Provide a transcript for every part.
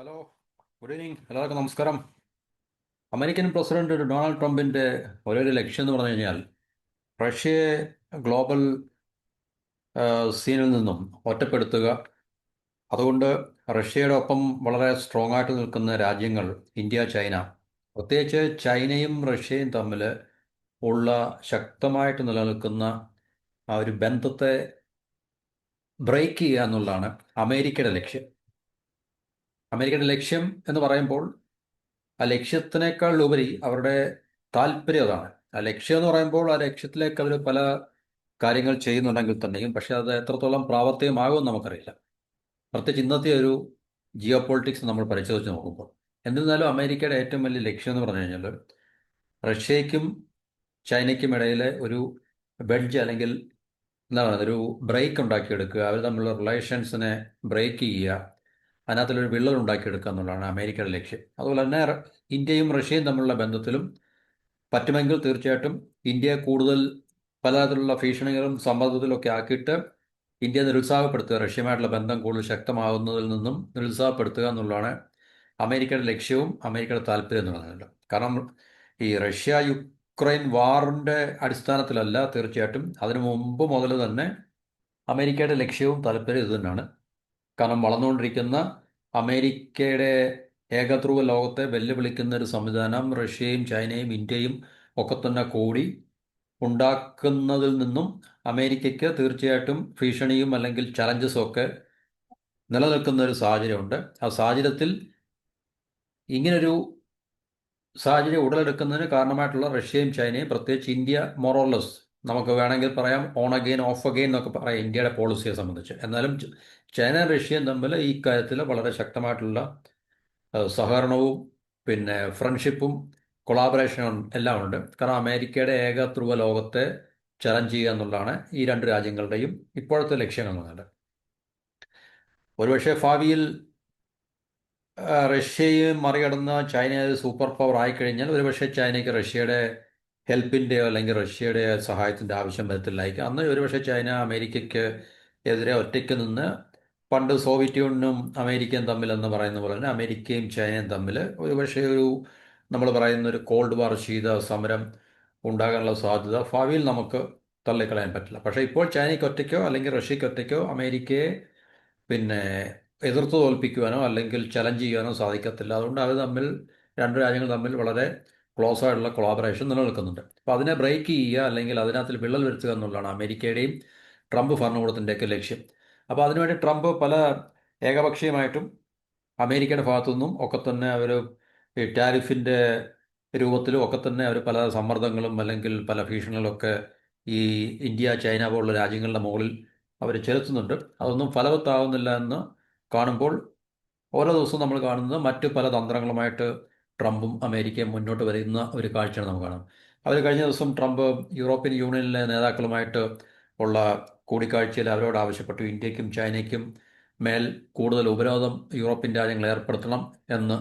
Hello, good evening. എല്ലാവർക്കും നമസ്കാരം. American president Donald ട്രംപിന്റെ ഒരേ ലക്ഷ്യം എന്ന് പറഞ്ഞു കഴിഞ്ഞാൽ റഷ്യയെ ഗ്ലോബൽ സീനിൽ നിന്നും ഒറ്റപ്പെടുത്തുക. അതുകൊണ്ട് റഷ്യയുടെ ഒപ്പം വളരെ സ്ട്രോങ് ആയിട്ട് നിൽക്കുന്ന രാജ്യങ്ങൾ ഇന്ത്യ, ചൈന, പ്രത്യേകിച്ച് ചൈനയും റഷ്യയും തമ്മിൽ ഉള്ള ശക്തമായിട്ട് നിലനിൽക്കുന്ന ആ ഒരു ബന്ധത്തെ ബ്രേക്ക് ചെയ്യുക എന്നുള്ളതാണ് അമേരിക്കയുടെ ലക്ഷ്യം. അമേരിക്കയുടെ ലക്ഷ്യം എന്ന് പറയുമ്പോൾ ആ ലക്ഷ്യത്തിനേക്കാൾ ഉപരി അവരുടെ താല്പര്യം അതാണ്. ആ ലക്ഷ്യം എന്ന് പറയുമ്പോൾ ആ ലക്ഷ്യത്തിലേക്ക് അവർ പല കാര്യങ്ങൾ ചെയ്യുന്നുണ്ടെങ്കിൽ തന്നെയും പക്ഷെ അത് എത്രത്തോളം പ്രാവർത്തികമാകുമെന്ന് നമുക്കറിയില്ല. പ്രത്യേകിച്ച് ഇന്നത്തെ ഒരു ജിയോ പൊളിറ്റിക്സ് നമ്മൾ പരിശോധിച്ച് നോക്കുമ്പോൾ. എന്നിരുന്നാലും അമേരിക്കയുടെ ഏറ്റവും വലിയ ലക്ഷ്യം എന്ന് പറഞ്ഞു കഴിഞ്ഞാൽ റഷ്യയ്ക്കും ചൈനയ്ക്കും ഇടയിലെ ഒരു ബെഡ്ജ് അല്ലെങ്കിൽ എന്താ പറയുക, ഒരു ബ്രേക്ക് ഉണ്ടാക്കിയെടുക്കുക, അവർ തമ്മിലുള്ള റിലേഷൻസിനെ ബ്രേക്ക് ചെയ്യുക, അതിനകത്തൊരു വിള്ളൽ ഉണ്ടാക്കിയെടുക്കുക എന്നുള്ളതാണ് അമേരിക്കയുടെ ലക്ഷ്യം. അതുപോലെ തന്നെ ഇന്ത്യയും റഷ്യയും തമ്മിലുള്ള ബന്ധത്തിലും പറ്റുമെങ്കിൽ തീർച്ചയായിട്ടും ഇന്ത്യയെ കൂടുതൽ പലതരത്തിലുള്ള ഭീഷണികളും സമ്മർദ്ദത്തിലൊക്കെ ആക്കിയിട്ട് ഇന്ത്യയെ നിരുത്സാഹപ്പെടുത്തുക, റഷ്യയുമായിട്ടുള്ള ബന്ധം കൂടുതൽ ശക്തമാകുന്നതിൽ നിന്നും നിരുത്സാഹപ്പെടുത്തുക എന്നുള്ളതാണ് അമേരിക്കയുടെ ലക്ഷ്യവും അമേരിക്കയുടെ താല്പര്യം എന്ന് പറയുന്നത്. കാരണം ഈ റഷ്യ യുക്രൈൻ വാറിൻ്റെ അടിസ്ഥാനത്തിലല്ല, തീർച്ചയായിട്ടും അതിനു മുമ്പ് മുതൽ തന്നെ അമേരിക്കയുടെ ലക്ഷ്യവും താല്പര്യവും ഇത് തന്നെയാണ്. കാരണം വളർന്നുകൊണ്ടിരിക്കുന്ന അമേരിക്കയുടെ ഏകധ്രുവ ലോകത്തെ വെല്ലുവിളിക്കുന്ന ഒരു സംവിധാനം റഷ്യയും ചൈനയും ഇന്ത്യയും ഒക്കെ തന്നെ കൂടി ഉണ്ടാക്കുന്നതിൽ നിന്നും അമേരിക്കയ്ക്ക് തീർച്ചയായിട്ടും ഭീഷണിയും അല്ലെങ്കിൽ ചലഞ്ചസും ഒക്കെ നിലനിൽക്കുന്ന ഒരു സാഹചര്യമുണ്ട്. ആ സാഹചര്യത്തിൽ ഇങ്ങനൊരു സാഹചര്യം ഉടലെടുക്കുന്നതിന് കാരണമായിട്ടുള്ള റഷ്യയും ചൈനയും, പ്രത്യേകിച്ച് ഇന്ത്യ മൊറോർലെസ് നമുക്ക് വേണമെങ്കിൽ പറയാം ഓൺ അഗെയിൻ ഓഫ് അഗെയിൻ എന്നൊക്കെ പറയാം ഇന്ത്യയുടെ പോളിസിയെ സംബന്ധിച്ച്. എന്നാലും ചൈന റഷ്യയും തമ്മിൽ ഈ കാര്യത്തിൽ വളരെ ശക്തമായിട്ടുള്ള സഹകരണവും പിന്നെ ഫ്രണ്ട്ഷിപ്പും കൊളാബറേഷനും എല്ലാം ഉണ്ട്. കാരണം അമേരിക്കയുടെ ഏകധ്രുവ ലോകത്തെ ചലഞ്ച് ചെയ്യുക എന്നുള്ളതാണ് ഈ രണ്ട് രാജ്യങ്ങളുടെയും ഇപ്പോഴത്തെ ലക്ഷ്യങ്ങൾ എന്നുള്ളത്. ഒരുപക്ഷെ ഭാവിയിൽ റഷ്യയെ മറികടന്ന ചൈന ഒരു സൂപ്പർ പവർ ആയിക്കഴിഞ്ഞാൽ ഒരുപക്ഷെ ചൈനയ്ക്ക് റഷ്യയുടെ ഹെൽപ്പിൻ്റെയോ അല്ലെങ്കിൽ റഷ്യയുടെ സഹായത്തിൻ്റെ ആവശ്യം വരത്തില്ലായിരിക്കും. അന്ന് ഒരുപക്ഷെ ചൈന അമേരിക്കയ്ക്ക് എതിരെ ഒറ്റയ്ക്ക് നിന്ന്, പണ്ട് സോവിയറ്റ് യൂണിയനും അമേരിക്കയും തമ്മിൽ എന്ന് പറയുന്ന പോലെ തന്നെ അമേരിക്കയും ചൈനയും തമ്മിൽ ഒരുപക്ഷെ ഒരു നമ്മൾ പറയുന്ന ഒരു കോൾഡ് വാർ, ശീത സമരം ഉണ്ടാകാനുള്ള സാധ്യത ഭാവിയിൽ നമുക്ക് തള്ളിക്കളയാൻ പറ്റില്ല. പക്ഷേ ഇപ്പോൾ ചൈനയ്ക്ക് ഒറ്റയ്ക്കോ അല്ലെങ്കിൽ റഷ്യയ്ക്ക് ഒറ്റയ്ക്കോ അമേരിക്കയെ പിന്നെ എതിർത്ത് തോൽപ്പിക്കുവാനോ അല്ലെങ്കിൽ ചലഞ്ച് ചെയ്യാനോ സാധിക്കത്തില്ല. അതുകൊണ്ട് അത് തമ്മിൽ, രണ്ട് രാജ്യങ്ങൾ തമ്മിൽ വളരെ ക്ലോസ് ആയിട്ടുള്ള കൊളാബറേഷൻ നിലനിൽക്കുന്നുണ്ട്. അപ്പോൾ അതിനെ ബ്രേക്ക് ചെയ്യുക അല്ലെങ്കിൽ അതിനകത്തിൽ വിള്ളൽ വരുത്തുക എന്നുള്ളതാണ് അമേരിക്കയുടെയും ട്രംപ് ഭരണകൂടത്തിൻ്റെയൊക്കെ ലക്ഷ്യം. അപ്പോൾ അതിനുവേണ്ടി ട്രംപ് പല ഏകപക്ഷീയമായിട്ടും അമേരിക്കയുടെ ഭാഗത്തു നിന്നും ഒക്കെ തന്നെ അവർ ഈ ടാരിഫിൻ്റെ രൂപത്തിലും ഒക്കെ തന്നെ അവർ പല സമ്മർദ്ദങ്ങളും അല്ലെങ്കിൽ പല ഭീഷണികളൊക്കെ ഈ ഇന്ത്യ, ചൈന പോലുള്ള രാജ്യങ്ങളുടെ മുകളിൽ അവർ ചെലുത്തുന്നുണ്ട്. അതൊന്നും ഫലവത്താവുന്നില്ല എന്ന് കാണുമ്പോൾ ഓരോ ദിവസവും നമ്മൾ കാണുന്നത് മറ്റു പല തന്ത്രങ്ങളുമായിട്ട് ട്രംപും അമേരിക്കയും മുന്നോട്ട് വരുന്ന ഒരു കാഴ്ചയാണ് നമുക്ക് കാണാം. അവർ കഴിഞ്ഞ ദിവസം ട്രംപ് യൂറോപ്യൻ യൂണിയനിലെ നേതാക്കളുമായിട്ട് ഉള്ള കൂടിക്കാഴ്ചയിൽ അവരോട് ആവശ്യപ്പെട്ടു ഇന്ത്യക്കും ചൈനയ്ക്കും മേൽ കൂടുതൽ ഉപരോധം യൂറോപ്യൻ രാജ്യങ്ങൾ ഏർപ്പെടുത്തണം എന്ന്.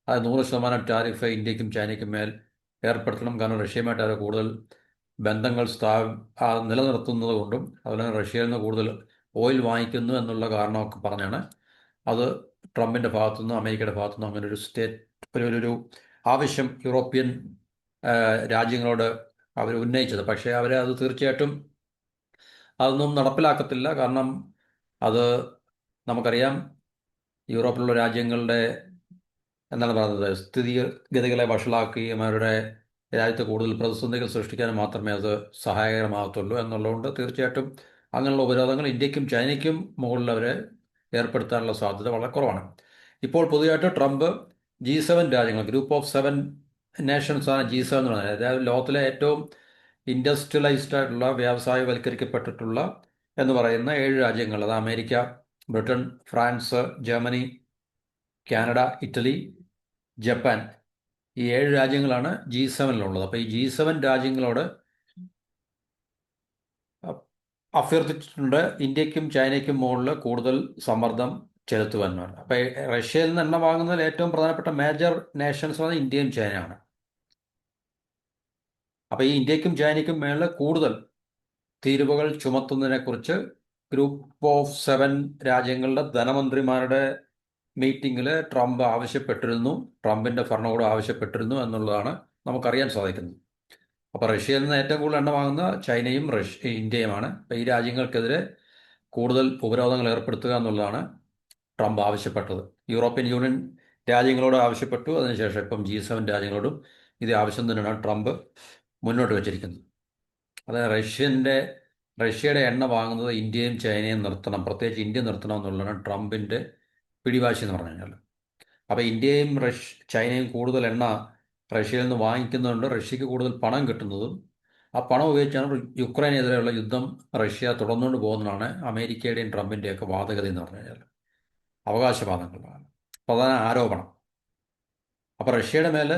അത് 100% ടാരിഫ് ഇന്ത്യക്കും ചൈനയ്ക്കും മേൽ ഏർപ്പെടുത്തണം. കാരണം റഷ്യയുമായിട്ട് അവർ കൂടുതൽ ബന്ധങ്ങൾ നിലനിർത്തുന്നത് കൊണ്ടും അതുപോലെ റഷ്യയിൽ നിന്ന് കൂടുതൽ ഓയിൽ വാങ്ങിക്കുന്നു എന്നുള്ള കാരണമൊക്കെ പറഞ്ഞാണ് അത് ട്രംപിൻ്റെ ഭാഗത്തുനിന്ന് അമേരിക്കയുടെ ഭാഗത്തുനിന്ന് അങ്ങനെ ഒരു ഒരു ആവശ്യം യൂറോപ്യൻ രാജ്യങ്ങളോട് അവർ ഉന്നയിച്ചത്. പക്ഷേ അവർ അത് തീർച്ചയായിട്ടും അതൊന്നും നടപ്പിലാക്കത്തില്ല. കാരണം അത് നമുക്കറിയാം, യൂറോപ്പിലുള്ള രാജ്യങ്ങളുടെ എന്താണ് പറയുന്നത്, സ്ഥിതിഗതികളെ വഷളാക്കുകയും അവരുടെ രാജ്യത്ത് കൂടുതൽ പ്രതിസന്ധികൾ സൃഷ്ടിക്കാനും മാത്രമേ അത് സഹായകരമാകത്തുള്ളൂ എന്നുള്ളതുകൊണ്ട് തീർച്ചയായിട്ടും അങ്ങനെയുള്ള ഉപരോധങ്ങൾ ഇന്ത്യക്കും ചൈനയ്ക്കും മുകളിൽ അവരെ ഏർപ്പെടുത്താനുള്ള സാധ്യത വളരെ കുറവാണ്. ഇപ്പോൾ പുതിയതായിട്ട് ട്രംപ് G7 രാജ്യങ്ങൾ, ഗ്രൂപ്പ് ഓഫ് 7 നേഷൻസ് ആണ് G7 എന്ന് പറയുന്നത്. അതായത് ലോകത്തിലെ ഏറ്റവും ഇൻഡസ്ട്രിയലൈസ്ഡ് ആയിട്ടുള്ള, വ്യാവസായവൽക്കരിക്കപ്പെട്ടിട്ടുള്ള എന്ന് പറയുന്ന 7 രാജ്യങ്ങൾ. അത് America, Britain, France, Germany, Canada, Italy, Japan. ഈ 7 രാജ്യങ്ങളാണ് G7-ലുള്ളത്. അപ്പോൾ ഈ G7 രാജ്യങ്ങളോട് അഭ്യർത്ഥിച്ചിട്ടുണ്ട് ഇന്ത്യക്കും ചൈനയ്ക്കും മുകളിൽ കൂടുതൽ സമ്മർദ്ദം ചെലുത്തുവാനാണ്. അപ്പോൾ റഷ്യയിൽ നിന്ന് എണ്ണ വാങ്ങുന്നതിൽ ഏറ്റവും പ്രധാനപ്പെട്ട മേജർ നേഷൻസ് ആണ് ഇന്ത്യയും ചൈനയാണ്. അപ്പോൾ ഈ ഇന്ത്യക്കും ചൈനയ്ക്കും മേളിൽ കൂടുതൽ തീരുവകൾ ചുമത്തുന്നതിനെക്കുറിച്ച് ഗ്രൂപ്പ് ഓഫ് 7 രാജ്യങ്ങളുടെ ധനമന്ത്രിമാരുടെ മീറ്റിങ്ങിൽ ട്രംപ് ആവശ്യപ്പെട്ടിരുന്നു, ട്രംപിൻ്റെ ഭരണകൂടം ആവശ്യപ്പെട്ടിരുന്നു എന്നുള്ളതാണ് നമുക്കറിയാൻ സാധിക്കുന്നത്. അപ്പോൾ റഷ്യയിൽ നിന്ന് ഏറ്റവും കൂടുതൽ എണ്ണ വാങ്ങുന്ന ചൈനയും ഇന്ത്യയുമാണ്. അപ്പോൾ ഈ രാജ്യങ്ങൾക്കെതിരെ കൂടുതൽ ഉപരോധങ്ങൾ ഏർപ്പെടുത്തുക എന്നുള്ളതാണ് ട്രംപ് ആവശ്യപ്പെട്ടത്. യൂറോപ്യൻ യൂണിയൻ രാജ്യങ്ങളോട് ആവശ്യപ്പെട്ടു. അതിനുശേഷം ഇപ്പം G7 രാജ്യങ്ങളോടും ഇതേ ആവശ്യം തന്നെയാണ് ട്രംപ് മുന്നോട്ട് വച്ചിരിക്കുന്നത്. അതായത് റഷ്യയുടെ എണ്ണ വാങ്ങുന്നത് ഇന്ത്യയും ചൈനയും നിർത്തണം, പ്രത്യേകിച്ച് ഇന്ത്യ നിർത്തണം എന്നുള്ളതാണ് ട്രംപിൻ്റെ പിടിവാശി എന്ന് പറഞ്ഞു കഴിഞ്ഞാൽ. അപ്പോൾ ഇന്ത്യയും ചൈനയും കൂടുതൽ എണ്ണ റഷ്യയിൽ നിന്ന് വാങ്ങിക്കുന്നതുകൊണ്ട് റഷ്യക്ക് കൂടുതൽ പണം കിട്ടുന്നതും ആ പണം ഉപയോഗിച്ചാണ് യുക്രൈനെതിരെയുള്ള യുദ്ധം റഷ്യ തുടർന്നുകൊണ്ട് പോകുന്നതാണ് അമേരിക്കയുടെയും ട്രംപിൻ്റെയൊക്കെ വാദഗതി എന്ന് പറഞ്ഞു കഴിഞ്ഞാൽ. അവകാശവാദങ്ങളാണ് പ്രധാന ആരോപണം. അപ്പോൾ റഷ്യയുടെ മേൽ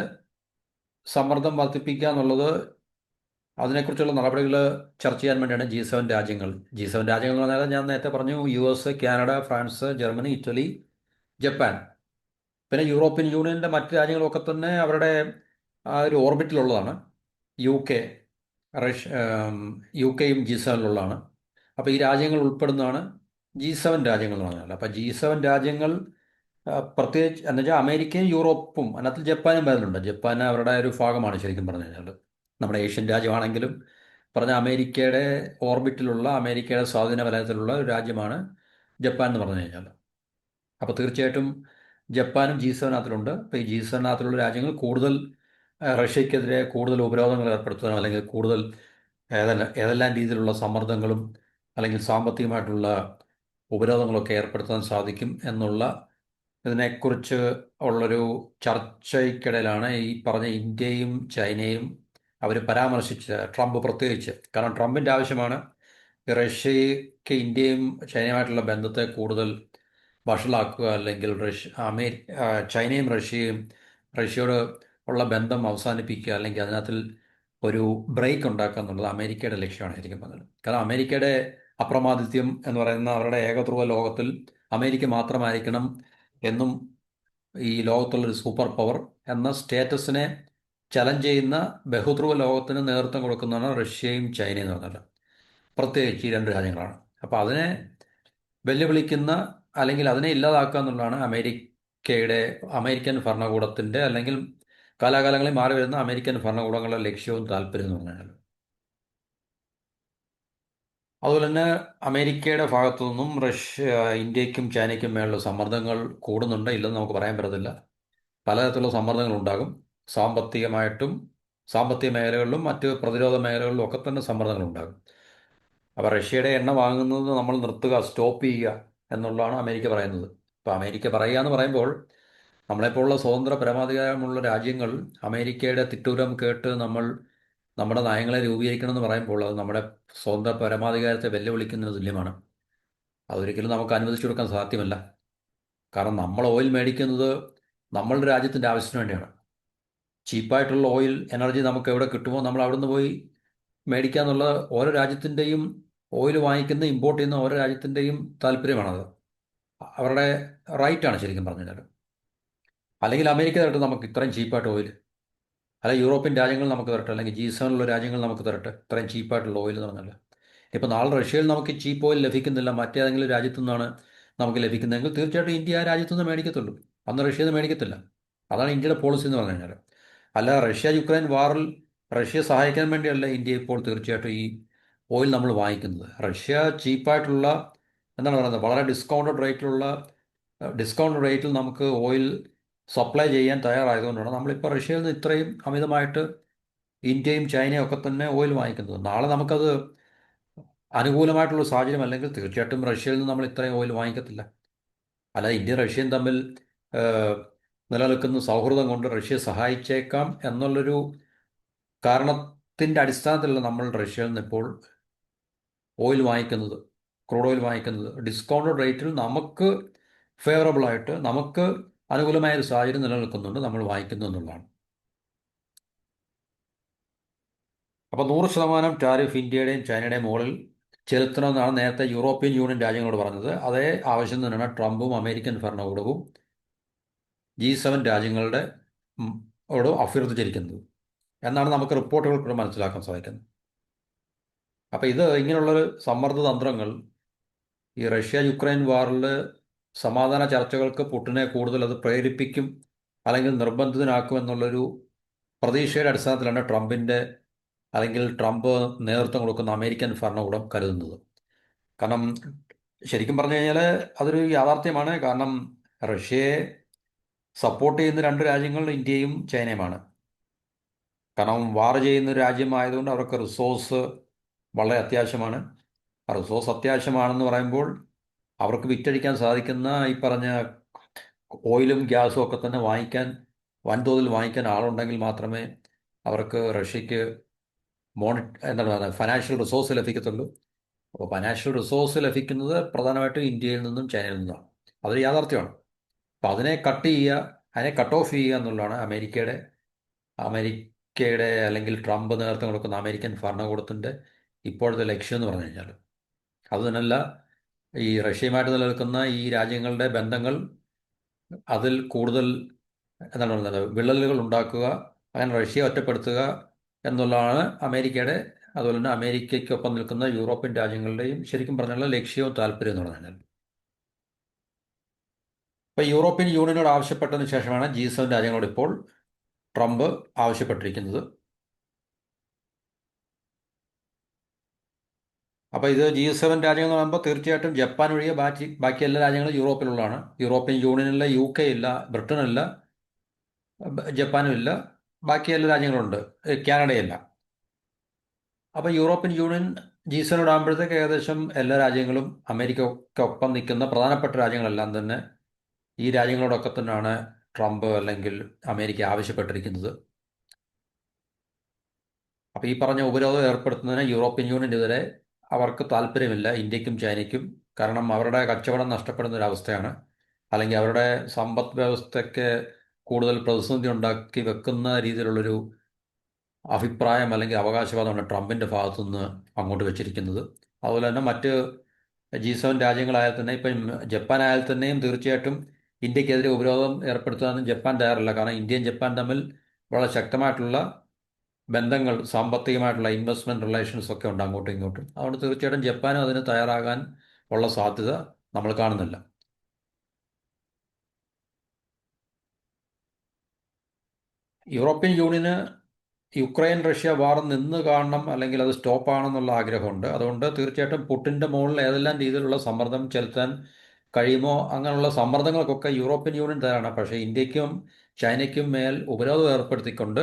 സമ്മർദ്ദം വർദ്ധിപ്പിക്കുക എന്നുള്ളത്, അതിനെക്കുറിച്ചുള്ള നടപടികൾ ചർച്ച ചെയ്യാൻ വേണ്ടിയാണ് G7 രാജ്യങ്ങൾ. G7 രാജ്യങ്ങൾ എന്ന് പറഞ്ഞാൽ ഞാൻ നേരത്തെ പറഞ്ഞു, US, Canada, France, Germany, Italy, Japan, പിന്നെ യൂറോപ്യൻ യൂണിയൻ്റെ മറ്റ് രാജ്യങ്ങളൊക്കെ തന്നെ അവരുടെ ആ ഒരു ഓർബിറ്റിലുള്ളതാണ്. UK, യും G7-ലുള്ളതാണ്. അപ്പോൾ ഈ രാജ്യങ്ങൾ ഉൾപ്പെടുന്നതാണ് G7 രാജ്യങ്ങൾ എന്ന് പറഞ്ഞാൽ. അപ്പോൾ G7 രാജ്യങ്ങൾ പ്രത്യേകിച്ച് എന്ന് വെച്ചാൽ അമേരിക്കയും യൂറോപ്പും അതിനകത്ത് ജപ്പാനും വരുന്നുണ്ട്. ജപ്പാൻ അവരുടെ ഒരു ഭാഗമാണ് ശരിക്കും പറഞ്ഞു കഴിഞ്ഞാൽ. നമ്മുടെ ഏഷ്യൻ രാജ്യമാണെങ്കിലും പറഞ്ഞ അമേരിക്കയുടെ ഓർബിറ്റിലുള്ള, അമേരിക്കയുടെ സ്വാധീന വലയത്തിലുള്ള ഒരു രാജ്യമാണ് ജപ്പാൻ എന്ന് പറഞ്ഞു കഴിഞ്ഞാൽ. അപ്പോൾ തീർച്ചയായിട്ടും ജപ്പാനും G7-നകത്തിലുണ്ട്. അപ്പോൾ ഈ G7-നകത്തിലുള്ള രാജ്യങ്ങൾ കൂടുതൽ റഷ്യക്കെതിരെ കൂടുതൽ ഉപരോധങ്ങൾ ഏർപ്പെടുത്താനോ അല്ലെങ്കിൽ കൂടുതൽ ഏതെല്ലാം രീതിയിലുള്ള സമ്മർദ്ദങ്ങളും അല്ലെങ്കിൽ സാമ്പത്തികമായിട്ടുള്ള ഉപരോധങ്ങളൊക്കെ ഏർപ്പെടുത്താൻ സാധിക്കും എന്നുള്ള ഇതിനെക്കുറിച്ച് ഉള്ളൊരു ചർച്ചയ്ക്കിടയിലാണ് ഈ പറഞ്ഞ ഇന്ത്യയും ചൈനയും അവർ പരാമർശിച്ചത്, ട്രംപ് പ്രത്യേകിച്ച്. കാരണം ട്രംപിൻ്റെ ആവശ്യമാണ് റഷ്യക്ക് ഇന്ത്യയും ചൈനയുമായിട്ടുള്ള ബന്ധത്തെ കൂടുതൽ വഷളാക്കുക, അല്ലെങ്കിൽ ചൈനയും റഷ്യയോട് ഉള്ള ബന്ധം അവസാനിപ്പിക്കുക, അല്ലെങ്കിൽ അതിനകത്തിൽ ഒരു ബ്രേക്ക് ഉണ്ടാക്കുക എന്നുള്ളത് അമേരിക്കയുടെ ലക്ഷ്യമാണ് ശരിക്കും പറഞ്ഞത്. കാരണം അമേരിക്കയുടെ അപ്രമാദിത്യം എന്ന് പറയുന്ന അവരുടെ ഏകധ്രുവ ലോകത്തിൽ അമേരിക്ക മാത്രമായിരിക്കണം എന്നും ഈ ലോകത്തുള്ളൊരു സൂപ്പർ പവർ എന്ന സ്റ്റേറ്റസിനെ ചലഞ്ച് ചെയ്യുന്ന ബഹുധ്രുവ ലോകത്തിന് നേതൃത്വം കൊടുക്കുന്നതാണ് റഷ്യയും ചൈനയും എന്ന് പറഞ്ഞാൽ. പ്രത്യേകിച്ച് ഈ രണ്ട് രാജ്യങ്ങളാണ്. അപ്പോൾ അതിനെ വെല്ലുവിളിക്കുന്ന അല്ലെങ്കിൽ അതിനെ ഇല്ലാതാക്കുക എന്നുള്ളതാണ് അമേരിക്കൻ ഭരണകൂടത്തിൻ്റെ, അല്ലെങ്കിൽ കാലാകാലങ്ങളിൽ മാറി വരുന്ന അമേരിക്കൻ ഭരണകൂടങ്ങളുടെ ലക്ഷ്യവും താല്പര്യവും എന്ന് പറഞ്ഞാൽ. അതുപോലെ തന്നെ അമേരിക്കയുടെ ഭാഗത്തു നിന്നും ഇന്ത്യക്കും ചൈനയ്ക്കും മേലുള്ള സമ്മർദ്ദങ്ങൾ കൂടുന്നുണ്ട്, ഇല്ലെന്ന് നമുക്ക് പറയാൻ പറ്റത്തില്ല. പലതരത്തിലുള്ള സമ്മർദ്ദങ്ങൾ ഉണ്ടാകും. സാമ്പത്തിക മേഖലകളിലും മറ്റ് പ്രതിരോധ മേഖലകളിലും ഒക്കെ തന്നെ സമ്മർദ്ദങ്ങൾ ഉണ്ടാകും. അപ്പോൾ റഷ്യയുടെ എണ്ണ വാങ്ങുന്നത് നമ്മൾ നിർത്തുക, സ്റ്റോപ്പ് ചെയ്യുക എന്നുള്ളതാണ് അമേരിക്ക പറയുന്നത്. അപ്പോൾ അമേരിക്ക പറയുക എന്ന് പറയുമ്പോൾ നമ്മളെപ്പോലുള്ള സ്വതന്ത്ര പരമാധികാരമുള്ള രാജ്യങ്ങൾ അമേരിക്കയുടെ തിട്ടൂരം കേട്ട് നമ്മുടെ നയങ്ങളെ രൂപീകരിക്കണമെന്ന് പറയുമ്പോൾ അത് നമ്മുടെ സ്വന്തം പരമാധികാരത്തെ വെല്ലുവിളിക്കുന്നതിന് തുല്യമാണ്. അതൊരിക്കലും നമുക്ക് അനുവദിച്ചു കൊടുക്കാൻ സാധ്യമല്ല. കാരണം നമ്മൾ ഓയിൽ മേടിക്കുന്നത് നമ്മളുടെ രാജ്യത്തിൻ്റെ ആവശ്യത്തിന് വേണ്ടിയാണ്. ചീപ്പായിട്ടുള്ള എനർജി നമുക്ക് എവിടെ കിട്ടുമോ നമ്മൾ അവിടുന്ന് പോയി മേടിക്കുക എന്നുള്ളത് ഓരോ രാജ്യത്തിൻ്റെയും ഓയിൽ വാങ്ങിക്കുന്ന, ഇമ്പോർട്ട് ചെയ്യുന്ന ഓരോ രാജ്യത്തിൻ്റെയും താല്പര്യമാണത്. അവരുടെ റൈറ്റാണ് ശരിക്കും പറഞ്ഞു കഴിഞ്ഞാൽ. അല്ലെങ്കിൽ അമേരിക്ക തരട്ടെ നമുക്ക് ഇത്രയും ചീപ്പായിട്ട് ഓയിൽ, അല്ലെങ്കിൽ യൂറോപ്യൻ രാജ്യങ്ങൾ നമുക്ക് തരട്ടെ, അല്ലെങ്കിൽ G7-ലുള്ള രാജ്യങ്ങൾ നമുക്ക് തരട്ടെ ഇത്രയും ചീപ്പായിട്ടുള്ള ഓയിൽ എന്ന് പറഞ്ഞാൽ. ഇപ്പോൾ നാളെ റഷ്യയിൽ നമുക്ക് ചീപ്പ് ഓയിൽ ലഭിക്കുന്നില്ല, മറ്റേതെങ്കിലും രാജ്യത്തു നിന്നാണ് നമുക്ക് ലഭിക്കുന്നതെങ്കിൽ തീർച്ചയായിട്ടും ഇന്ത്യ ആ രാജ്യത്തു നിന്ന് മേടിക്കത്തുള്ളൂ. അന്ന് റഷ്യയിൽ നിന്ന് മേടിക്കത്തില്ല. അതാണ് ഇന്ത്യയുടെ പോളിസി എന്ന് പറഞ്ഞു കഴിഞ്ഞാൽ. അല്ല, യുക്രൈൻ വാറിൽ റഷ്യയെ സഹായിക്കാൻ വേണ്ടിയല്ല ഇന്ത്യ ഇപ്പോൾ തീർച്ചയായിട്ടും ഈ ഓയിൽ നമ്മൾ വാങ്ങിക്കുന്നത്. റഷ്യ ചീപ്പായിട്ടുള്ള, എന്താണ് പറയുന്നത്, വളരെ ഡിസ്കൗണ്ട് റേറ്റിൽ നമുക്ക് ഓയിൽ സപ്ലൈ ചെയ്യാൻ തയ്യാറായതുകൊണ്ടാണ് നമ്മളിപ്പോൾ റഷ്യയിൽ നിന്ന് ഇത്രയും അമിതമായിട്ട് ഇന്ത്യയും ചൈനയും ഒക്കെ തന്നെ ഓയിൽ വാങ്ങിക്കുന്നത്. നാളെ നമുക്കത് അനുകൂലമായിട്ടുള്ള സാഹചര്യം അല്ലെങ്കിൽ തീർച്ചയായിട്ടും റഷ്യയിൽ നിന്ന് നമ്മൾ ഇത്രയും ഓയിൽ വാങ്ങിക്കത്തില്ല. അല്ലാതെ ഇന്ത്യയും റഷ്യയും തമ്മിൽ നിലനിൽക്കുന്ന സൗഹൃദം കൊണ്ട് റഷ്യയെ സഹായിച്ചേക്കാം എന്നുള്ളൊരു കാരണത്തിൻ്റെ അടിസ്ഥാനത്തിലല്ല നമ്മൾ റഷ്യയിൽ നിന്ന് ഇപ്പോൾ ഓയിൽ വാങ്ങിക്കുന്നത്, ക്രൂഡ് ഓയിൽ വാങ്ങിക്കുന്നത്. ഡിസ്കൗണ്ടഡ് റേറ്റിൽ നമുക്ക് ഫേവറബിളായിട്ട് നമുക്ക് അനുകൂലമായ ഒരു സാഹചര്യം നിലനിൽക്കുന്നുണ്ട്, നമ്മൾ വാങ്ങിക്കുന്നു എന്നുള്ളതാണ്. അപ്പോൾ 100% ടാരിഫ് ഇന്ത്യയുടെയും ചൈനയുടെയും മുകളിൽ ചെലുത്തണമെന്നാണ് നേരത്തെ യൂറോപ്യൻ യൂണിയൻ രാജ്യങ്ങളോട് പറഞ്ഞത്. അതേ ആവശ്യം തന്നെയാണ് ട്രംപും അമേരിക്കൻ ഭരണകൂടവും G7 രാജ്യങ്ങളുടെ ഓട് അഭ്യർത്ഥിച്ചിരിക്കുന്നത് എന്നാണ് നമുക്ക് റിപ്പോർട്ടുകൾ കൂടെ മനസ്സിലാക്കാൻ സാധിക്കുന്നത്. അപ്പോൾ ഇങ്ങനെയുള്ളൊരു സമ്മർദ്ദ തന്ത്രങ്ങൾ ഈ യുക്രൈൻ വാറിൽ സമാധാന ചർച്ചകൾക്ക് പുടിനെ കൂടുതൽ അത് പ്രേരിപ്പിക്കും അല്ലെങ്കിൽ നിർബന്ധിതനാക്കുമെന്നുള്ളൊരു പ്രതീക്ഷയുടെ അടിസ്ഥാനത്തിലാണ് അല്ലെങ്കിൽ ട്രംപ് നേതൃത്വം കൊടുക്കുന്ന അമേരിക്കൻ ഭരണകൂടം കരുതുന്നത്. കാരണം ശരിക്കും പറഞ്ഞു കഴിഞ്ഞാൽ അതൊരു യാഥാർത്ഥ്യമാണ്. കാരണം റഷ്യയെ സപ്പോർട്ട് ചെയ്യുന്ന രണ്ട് രാജ്യങ്ങൾ ഇന്ത്യയും ചൈനയുമാണ്. കാരണം വാർ ചെയ്യുന്ന ഒരു രാജ്യമായതുകൊണ്ട് അവർക്ക് റിസോഴ്സ് വളരെ അത്യാവശ്യമാണ്. ആ റിസോഴ്സ് അത്യാവശ്യമാണെന്ന് പറയുമ്പോൾ അവർക്ക് വിറ്റഴിക്കാൻ സാധിക്കുന്ന ഈ പറഞ്ഞ ഓയിലും ഗ്യാസും ഒക്കെ തന്നെ വൻതോതിൽ വാങ്ങിക്കാൻ ആളുണ്ടെങ്കിൽ മാത്രമേ അവർക്ക് റഷ്യക്ക് എന്താണ് പറയുക, ഫൈനാൻഷ്യൽ റിസോഴ്സ് ലഭിക്കത്തുള്ളൂ. അപ്പോൾ ഫൈനാൻഷ്യൽ റിസോഴ്സ് ലഭിക്കുന്നത് പ്രധാനമായിട്ടും ഇന്ത്യയിൽ നിന്നും ചൈനയിൽ നിന്നാണ്. അതൊരു യാഥാർത്ഥ്യമാണ്. അപ്പോൾ അതിനെ കട്ട് ഓഫ് ചെയ്യുക എന്നുള്ളതാണ് അമേരിക്കയുടെ അല്ലെങ്കിൽ ട്രംപ് നേതൃത്വം കൊടുക്കുന്ന അമേരിക്കൻ ഭരണകൂടത്തിൻ്റെ ഇപ്പോഴത്തെ ലക്ഷ്യം എന്ന് പറഞ്ഞു കഴിഞ്ഞാൽ. അതുതന്നെയല്ല, ഈ റഷ്യയുമായിട്ട് നിലനിൽക്കുന്ന ഈ രാജ്യങ്ങളുടെ ബന്ധങ്ങൾ അതിൽ കൂടുതൽ എന്താണ് പറയുന്നത്, വിള്ളലുകൾ ഉണ്ടാക്കുക, അങ്ങനെ റഷ്യയെ ഒറ്റപ്പെടുത്തുക എന്നുള്ളതാണ് അതുപോലെ തന്നെ അമേരിക്കയ്ക്കൊപ്പം നിൽക്കുന്ന യൂറോപ്യൻ രാജ്യങ്ങളുടെയും ശരിക്കും പറഞ്ഞുള്ള ലക്ഷ്യവും താല്പര്യവും എന്ന് പറഞ്ഞാൽ. ഇപ്പോൾ യൂറോപ്യൻ യൂണിയനോട് ആവശ്യപ്പെട്ടതിന് ശേഷമാണ് G7 രാജ്യങ്ങളോട് ഇപ്പോൾ ട്രംപ് ആവശ്യപ്പെട്ടിരിക്കുന്നത്. അപ്പോൾ ഇത് G7 രാജ്യങ്ങൾ എന്ന് പറയുമ്പോൾ തീർച്ചയായിട്ടും ജപ്പാൻ ഒഴികെ ബാക്കി എല്ലാ രാജ്യങ്ങളും യൂറോപ്പിലുള്ളതാണ്. യൂറോപ്യൻ യൂണിയനില്ല, UK ഇല്ല, ബ്രിട്ടനില്ല, ജപ്പാനും ഇല്ല, ബാക്കി എല്ലാ രാജ്യങ്ങളുണ്ട്, കാനഡയില്ല. അപ്പോൾ യൂറോപ്യൻ യൂണിയൻ G7 ആകുമ്പോഴത്തേക്ക് ഏകദേശം എല്ലാ രാജ്യങ്ങളും അമേരിക്കയ്ക്കൊപ്പം നിൽക്കുന്ന പ്രധാനപ്പെട്ട രാജ്യങ്ങളെല്ലാം തന്നെ ഈ രാജ്യങ്ങളോടൊക്കെ തന്നെയാണ് ട്രംപ് അല്ലെങ്കിൽ അമേരിക്ക ആവശ്യപ്പെട്ടിരിക്കുന്നത്. അപ്പോൾ ഈ പറഞ്ഞ ഉപരോധം ഏർപ്പെടുത്തുന്നതിന് യൂറോപ്യൻ യൂണിയനെതിരെ അവർക്ക് താല്പര്യമില്ല, ഇന്ത്യക്കും ചൈനയ്ക്കും. കാരണം അവരുടെ കച്ചവടം നഷ്ടപ്പെടുന്ന ഒരു അവസ്ഥയാണ്, അല്ലെങ്കിൽ അവരുടെ സമ്പദ് വ്യവസ്ഥയ്ക്ക് കൂടുതൽ പ്രതിസന്ധി ഉണ്ടാക്കി വെക്കുന്ന രീതിയിലുള്ളൊരു അഭിപ്രായം അല്ലെങ്കിൽ അവകാശവാദമാണ് ട്രംപിൻ്റെ ഭാഗത്തുനിന്ന് അങ്ങോട്ട് വെച്ചിരിക്കുന്നത്. അതുപോലെ തന്നെ മറ്റ് G7 രാജ്യങ്ങളായാൽ തന്നെ, ഇപ്പം ജപ്പാൻ ആയാൽ തന്നെയും തീർച്ചയായിട്ടും ഇന്ത്യക്കെതിരെ ഉപരോധം ഏർപ്പെടുത്താനും ജപ്പാൻ തയ്യാറല്ല. കാരണം ഇന്ത്യയും ജപ്പാൻ തമ്മിൽ വളരെ ശക്തമായിട്ടുള്ള ബന്ധങ്ങൾ, സാമ്പത്തികമായിട്ടുള്ള ഇൻവെസ്റ്റ്മെൻറ്റ് റിലേഷൻസ് ഒക്കെ ഉണ്ട് അങ്ങോട്ടും ഇങ്ങോട്ടും. അതുകൊണ്ട് തീർച്ചയായിട്ടും ജപ്പാനും അതിന് തയ്യാറാകാൻ ഉള്ള സാധ്യത നമ്മൾ കാണുന്നില്ല. യൂറോപ്യൻ യൂണിയന് യുക്രൈൻ റഷ്യ വാർ നിന്ന് കാണണം, അല്ലെങ്കിൽ അത് സ്റ്റോപ്പ് ആണെന്നുള്ള ആഗ്രഹമുണ്ട്. അതുകൊണ്ട് തീർച്ചയായിട്ടും പുടിൻ്റെ മുകളിൽ ഏതെല്ലാം രീതിയിലുള്ള സമ്മർദ്ദം ചെലുത്താൻ കഴിയുമോ അങ്ങനെയുള്ള സമ്മർദ്ദങ്ങൾക്കൊക്കെ യൂറോപ്യൻ യൂണിയൻ തയ്യാറാണ്. പക്ഷേ ഇന്ത്യക്കും ചൈനയ്ക്കും മേൽ ഉപരോധം ഏർപ്പെടുത്തിക്കൊണ്ട്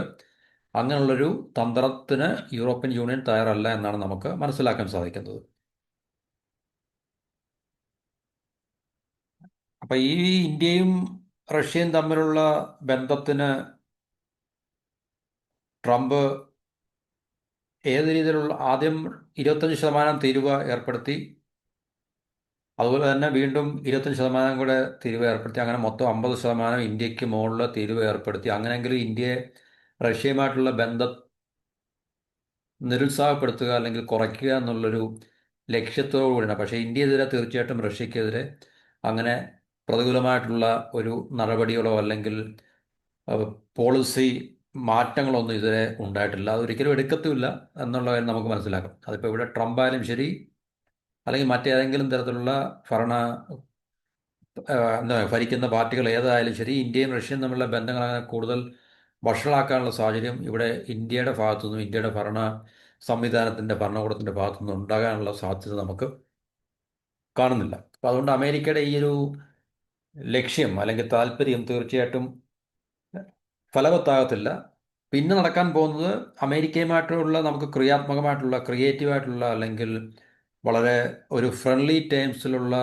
അങ്ങനെയുള്ളൊരു തന്ത്രത്തിന് യൂറോപ്യൻ യൂണിയൻ തയ്യാറല്ല എന്നാണ് നമുക്ക് മനസ്സിലാക്കാൻ സാധിക്കുന്നത്. അപ്പം ഈ ഇന്ത്യയും റഷ്യയും തമ്മിലുള്ള ബന്ധത്തിന് ട്രംപ് ഏത് രീതിയിലുള്ള ആദ്യം 25% തീരുവ ഏർപ്പെടുത്തി, അതുപോലെ തന്നെ വീണ്ടും 25% കൂടെ തീരുവ ഏർപ്പെടുത്തി, അങ്ങനെ മൊത്തം 50% ഇന്ത്യക്ക് മുകളിൽ തീരുവ ഏർപ്പെടുത്തി. അങ്ങനെയെങ്കിലും ഇന്ത്യയെ റഷ്യയുമായിട്ടുള്ള ബന്ധം നിരുത്സാഹപ്പെടുത്തുക അല്ലെങ്കിൽ കുറയ്ക്കുക എന്നുള്ളൊരു ലക്ഷ്യത്തോടു കൂടിയാണ്. പക്ഷേ ഇന്ത്യക്കെതിരെ തീർച്ചയായിട്ടും റഷ്യക്കെതിരെ അങ്ങനെ പ്രതികൂലമായിട്ടുള്ള ഒരു നടപടികളോ അല്ലെങ്കിൽ പോളിസി മാറ്റങ്ങളൊന്നും ഇതുവരെ ഉണ്ടായിട്ടില്ല. അതൊരിക്കലും എടുക്കത്തുമില്ല എന്നുള്ള കാര്യം നമുക്ക് മനസ്സിലാക്കാം. അതിപ്പോൾ ഇവിടെ ട്രംപ് ആയാലും ശരി, അല്ലെങ്കിൽ മറ്റേതെങ്കിലും തരത്തിലുള്ള എന്താ ഭരിക്കുന്ന പാർട്ടികൾ ഏതായാലും ശരി, ഇന്ത്യയും റഷ്യയും തമ്മിലുള്ള ബന്ധങ്ങൾ അങ്ങനെ കൂടുതൽ വഷളാക്കാനുള്ള സാഹചര്യം ഇവിടെ ഇന്ത്യയുടെ ഭാഗത്തുനിന്നും ഇന്ത്യയുടെ ഭരണകൂടത്തിൻ്റെ ഭാഗത്തുനിന്നും ഉണ്ടാകാനുള്ള സാധ്യത നമുക്ക് കാണുന്നില്ല. അപ്പോൾ അതുകൊണ്ട് അമേരിക്കയുടെ ഈ ഒരു ലക്ഷ്യം അല്ലെങ്കിൽ താല്പര്യം തീർച്ചയായിട്ടും ഫലവത്താകത്തില്ല. പിന്നെ നടക്കാൻ പോകുന്നത് അമേരിക്കയുമായിട്ടുള്ള നമുക്ക് ക്രിയേറ്റീവായിട്ടുള്ള അല്ലെങ്കിൽ വളരെ ഒരു ഫ്രണ്ട്ലി ടേംസിലുള്ള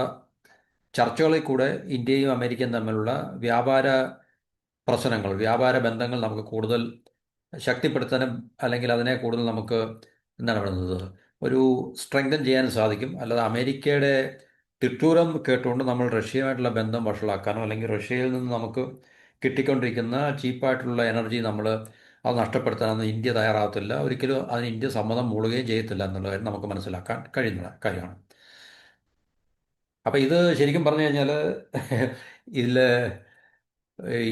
ചർച്ചകളിൽ കൂടെ ഇന്ത്യയും അമേരിക്കയും തമ്മിലുള്ള വ്യാപാര ബന്ധങ്ങൾ നമുക്ക് കൂടുതൽ ശക്തിപ്പെടുത്താനും അല്ലെങ്കിൽ അതിനെ കൂടുതൽ നമുക്ക് എന്താണ് പറയുന്നത് ഒരു സ്ട്രെങ്തൻ ചെയ്യാൻ സാധിക്കും. അല്ലാതെ അമേരിക്കയുടെ തിട്ടൂരം കേട്ടുകൊണ്ട് നമ്മൾ റഷ്യയുമായിട്ടുള്ള ബന്ധം വഷളാക്കാനോ അല്ലെങ്കിൽ റഷ്യയിൽ നിന്ന് നമുക്ക് കിട്ടിക്കൊണ്ടിരിക്കുന്ന ചീപ്പായിട്ടുള്ള എനർജി അത് നഷ്ടപ്പെടുത്താനൊന്നും ഇന്ത്യ തയ്യാറാകത്തില്ല. ഒരിക്കലും അതിന് ഇന്ത്യ സമ്മതം മൂളുകയും ചെയ്യത്തില്ല എന്നുള്ള കാര്യം നമുക്ക് മനസ്സിലാക്കാൻ കഴിയുന്ന കാര്യമാണ്. അപ്പം ഇത് ശരിക്കും പറഞ്ഞു കഴിഞ്ഞാൽ ഇതിൽ ഈ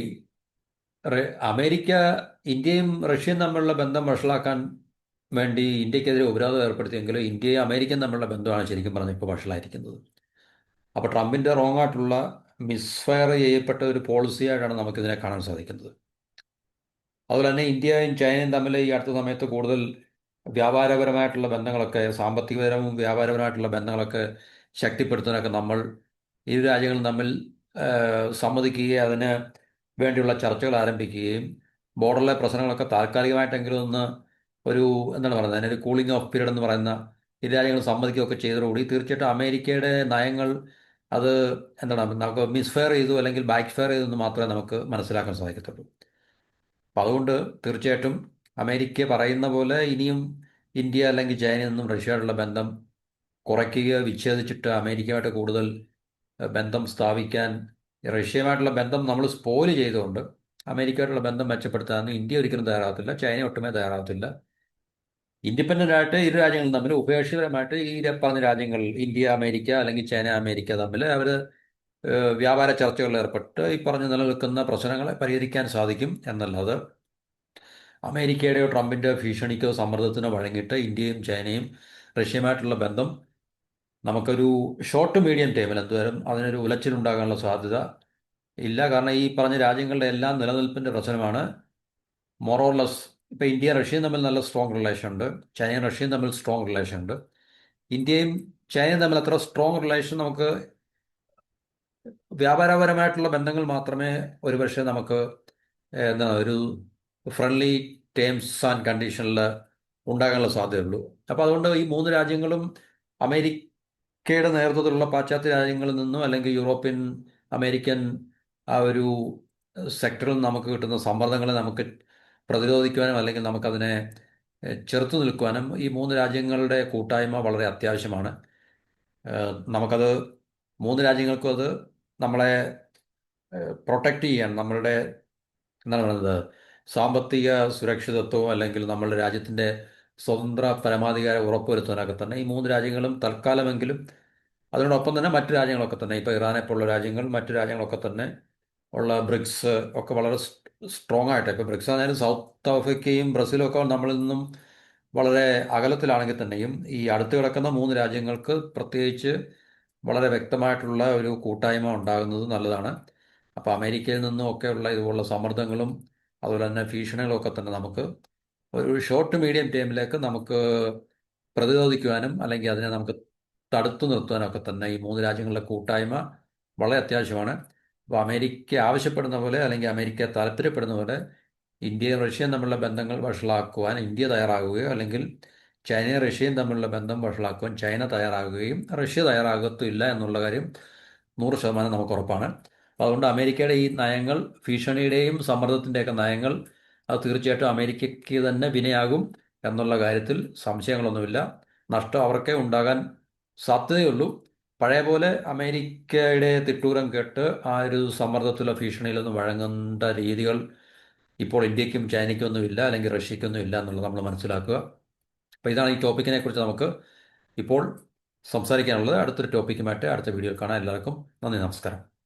അമേരിക്ക ഇന്ത്യയും റഷ്യയും തമ്മിലുള്ള ബന്ധം വഷളാക്കാൻ വേണ്ടി ഇന്ത്യക്കെതിരെ ഉപരോധം ഏർപ്പെടുത്തിയെങ്കിലും ഇന്ത്യയും അമേരിക്കയും തമ്മിലുള്ള ബന്ധമാണ് ശരിക്കും പറഞ്ഞാൽ ഇപ്പോൾ വഷളായിരിക്കുന്നത്. അപ്പോൾ ട്രംപിൻ്റെ റോങ് ആയിട്ടുള്ള മിസ്ഫയർ ചെയ്യപ്പെട്ട ഒരു പോളിസിയായിട്ടാണ് നമുക്കിതിനെ കാണാൻ സാധിക്കുന്നത്. അതുപോലെ തന്നെ ഇന്ത്യയും ചൈനയും തമ്മിൽ ഈ അടുത്ത സമയത്ത് കൂടുതൽ വ്യാപാരപരമായിട്ടുള്ള ബന്ധങ്ങളൊക്കെ, സാമ്പത്തികപരവും വ്യാപാരപരമായിട്ടുള്ള ബന്ധങ്ങളൊക്കെ ശക്തിപ്പെടുത്താനൊക്കെ നമ്മൾ ഇരു രാജ്യങ്ങളും തമ്മിൽ സമ്മതിക്കുകയും അതിന് വേണ്ടിയുള്ള ചർച്ചകൾ ആരംഭിക്കുകയും ബോർഡറിലെ പ്രശ്നങ്ങളൊക്കെ താൽക്കാലികമായിട്ടെങ്കിലും ഒന്ന് ഒരു എന്താണ് പറയുന്നത്, അതിനൊരു കൂളിംഗ് ഓഫ് പീരീഡ് എന്ന് പറയുന്ന ഇരു രാജ്യങ്ങൾ സമ്മതിക്കുകയൊക്കെ ചെയ്തതോടുകൂടി തീർച്ചയായിട്ടും അമേരിക്കയുടെ നയങ്ങൾ അത് എന്താണ് നമുക്ക് മിസ്ഫയർ ചെയ്തു അല്ലെങ്കിൽ ബാക്ക് ഫയർ ചെയ്തു എന്ന് മാത്രമേ നമുക്ക് മനസ്സിലാക്കാൻ സാധിക്കത്തുള്ളൂ. അപ്പം അതുകൊണ്ട് തീർച്ചയായിട്ടും അമേരിക്ക പറയുന്ന പോലെ ഇനിയും ഇന്ത്യ അല്ലെങ്കിൽ ചൈനയിൽ നിന്നും റഷ്യയോടുള്ള ബന്ധം കുറയ്ക്കുകയോ വിച്ഛേദിച്ചിട്ട് അമേരിക്കയുമായിട്ട് കൂടുതൽ ബന്ധം സ്ഥാപിക്കാൻ, റഷ്യയുമായിട്ടുള്ള ബന്ധം നമ്മൾ സ്പോയിൽ ചെയ്തുകൊണ്ട് അമേരിക്കയായിട്ടുള്ള ബന്ധം മെച്ചപ്പെടുത്താനൊന്നും ഇന്ത്യ ഒരിക്കലും തയ്യാറാകത്തില്ല, ചൈന ഒട്ടുമേ തയ്യാറാകത്തില്ല. ഇൻഡിപെൻഡൻ്റ് ആയിട്ട് ഇരു രാജ്യങ്ങളും തമ്മിൽ ഉഭയകക്ഷിപരമായിട്ട് ഈ പറഞ്ഞ രാജ്യങ്ങൾ ഇന്ത്യ അമേരിക്ക അല്ലെങ്കിൽ ചൈന അമേരിക്ക തമ്മിൽ അവർ വ്യാപാര ചർച്ചകളിൽ ഏർപ്പെട്ട് ഈ പറഞ്ഞ് നിലനിൽക്കുന്ന പ്രശ്നങ്ങളെ പരിഹരിക്കാൻ സാധിക്കും എന്നല്ലാതെ അമേരിക്കയുടെയോ ട്രംപിൻ്റെ ഭീഷണിക്കോ സമ്മർദ്ദത്തിനോ വഴങ്ങിയിട്ട് ഇന്ത്യയും ചൈനയും റഷ്യയുമായിട്ടുള്ള ബന്ധം നമുക്കൊരു ഷോർട്ട് മീഡിയം ടൈമിൽ എന്തോരം അതിനൊരു ഉലച്ചിലുണ്ടാകാനുള്ള സാധ്യത ഇല്ല. കാരണം ഈ പറഞ്ഞ രാജ്യങ്ങളുടെ എല്ലാം നിലനിൽപ്പിൻ്റെ പ്രശ്നമാണ് മോറോർലെസ്. ഇപ്പോൾ ഇന്ത്യ റഷ്യയും തമ്മിൽ നല്ല സ്ട്രോങ് റിലേഷൻ ഉണ്ട്, ചൈനയും റഷ്യയും തമ്മിൽ സ്ട്രോങ് റിലേഷൻ ഉണ്ട്. ഇന്ത്യയും ചൈനയും തമ്മിൽ അത്ര സ്ട്രോങ് റിലേഷൻ നമുക്ക് വ്യാപാരപരമായിട്ടുള്ള ബന്ധങ്ങൾ മാത്രമേ ഒരുപക്ഷെ നമുക്ക് എന്താ ഒരു ഫ്രണ്ട്ലി ടേംസ് ആൻഡ് കണ്ടീഷനിൽ ഉണ്ടാകാനുള്ള സാധ്യതയുള്ളൂ. അപ്പോൾ അതുകൊണ്ട് ഈ മൂന്ന് രാജ്യങ്ങളും അമേരിക്കയുടെ നേതൃത്വത്തിലുള്ള പാശ്ചാത്യ രാജ്യങ്ങളിൽ നിന്നും അല്ലെങ്കിൽ യൂറോപ്യൻ അമേരിക്കൻ ആ ഒരു സെക്ടറിൽ നമുക്ക് കിട്ടുന്ന സമ്മർദ്ദങ്ങളെ നമുക്ക് പ്രതിരോധിക്കുവാനും അല്ലെങ്കിൽ നമുക്കതിനെ ചെറുത്തു നിൽക്കുവാനും ഈ മൂന്ന് രാജ്യങ്ങളുടെ കൂട്ടായ്മ വളരെ അത്യാവശ്യമാണ്. നമുക്കത് മൂന്ന് രാജ്യങ്ങൾക്കും അത് നമ്മളെ പ്രൊട്ടക്റ്റ് ചെയ്യാൻ, നമ്മളുടെ എന്താണ് പറയുന്നത്, സാമ്പത്തിക സുരക്ഷിതത്വവും അല്ലെങ്കിൽ നമ്മളുടെ രാജ്യത്തിൻ്റെ സ്വതന്ത്ര പരമാധികാരം ഉറപ്പുവരുത്താനൊക്കെ തന്നെ ഈ മൂന്ന് രാജ്യങ്ങളും തൽക്കാലമെങ്കിലും, അതിനോടൊപ്പം തന്നെ മറ്റു രാജ്യങ്ങളൊക്കെ തന്നെ ഇപ്പോൾ ഇറാനെ പോലുള്ള രാജ്യങ്ങൾ, മറ്റു രാജ്യങ്ങളൊക്കെ തന്നെ ഉള്ള ബ്രിക്സ് ഒക്കെ വളരെ സ്ട്രോങ് ആയിട്ട്, ഇപ്പോൾ ബ്രിക്സ് ആണെങ്കിലും സൗത്ത് ആഫ്രിക്കയും ബ്രസീലും ഒക്കെ നമ്മളിൽ നിന്നും വളരെ അകലത്തിലാണെങ്കിൽ തന്നെയും ഈ അടുത്ത് കിടക്കുന്ന മൂന്ന് രാജ്യങ്ങൾക്ക് പ്രത്യേകിച്ച് വളരെ വ്യക്തമായിട്ടുള്ള ഒരു കൂട്ടായ്മ ഉണ്ടാകുന്നത് നല്ലതാണ്. അപ്പോൾ അമേരിക്കയിൽ നിന്നും ഒക്കെയുള്ള ഇതുപോലുള്ള സമ്മർദ്ദങ്ങളും അതുപോലെ തന്നെ ഭീഷണികളും ഒക്കെ തന്നെ നമുക്ക് ഒരു ഷോർട്ട് മീഡിയം ടൈമിലേക്ക് നമുക്ക് പ്രതിരോധിക്കുവാനും അല്ലെങ്കിൽ അതിനെ നമുക്ക് തടുത്തു നിർത്തുവാനൊക്കെ തന്നെ ഈ മൂന്ന് രാജ്യങ്ങളുടെ കൂട്ടായ്മ വളരെ അത്യാവശ്യമാണ്. അപ്പോൾ അമേരിക്ക ആവശ്യപ്പെടുന്ന പോലെ അല്ലെങ്കിൽ അമേരിക്ക താല്പര്യപ്പെടുന്ന പോലെ ഇന്ത്യയും റഷ്യയും തമ്മിലുള്ള ബന്ധങ്ങൾ വഷളാക്കുവാൻ ഇന്ത്യ തയ്യാറാകുകയോ അല്ലെങ്കിൽ ചൈനയും റഷ്യയും തമ്മിലുള്ള ബന്ധം വഷളാക്കുവാൻ ചൈന തയ്യാറാകുകയും റഷ്യ തയ്യാറാകത്തില്ല എന്നുള്ള കാര്യം 100% നമുക്ക് ഉറപ്പാണ്. അപ്പോൾ അതുകൊണ്ട് അമേരിക്കയുടെ ഈ നയങ്ങൾ, ഭീഷണിയുടെയും സമ്മർദ്ദത്തിൻ്റെയൊക്കെ നയങ്ങൾ, അത് തീർച്ചയായിട്ടും അമേരിക്കയ്ക്ക് തന്നെ വിനയാകും എന്നുള്ള കാര്യത്തിൽ സംശയങ്ങളൊന്നുമില്ല. നഷ്ടം അവർക്കേ ഉണ്ടാകാൻ സാധ്യതയുള്ളൂ. പഴയ പോലെ അമേരിക്കയുടെ തിട്ടൂരം കേട്ട് ആ ഒരു സമ്മർദ്ദത്തിലോ ഭീഷണിയിലൊന്നും വഴങ്ങേണ്ട രീതികൾ ഇപ്പോൾ ഇന്ത്യക്കും ചൈനയ്ക്കും ഒന്നും ഇല്ല അല്ലെങ്കിൽ റഷ്യയ്ക്കൊന്നും ഇല്ല എന്നുള്ളത് നമ്മൾ മനസ്സിലാക്കുക. അപ്പോൾ ഇതാണ് ഈ ടോപ്പിക്കിനെ കുറിച്ച് നമുക്ക് ഇപ്പോൾ സംസാരിക്കാനുള്ളത്. അടുത്തൊരു ടോപ്പിക്കുമായിട്ട് അടുത്ത വീഡിയോയിൽ കാണാം. എല്ലാവർക്കും നന്ദി, നമസ്കാരം.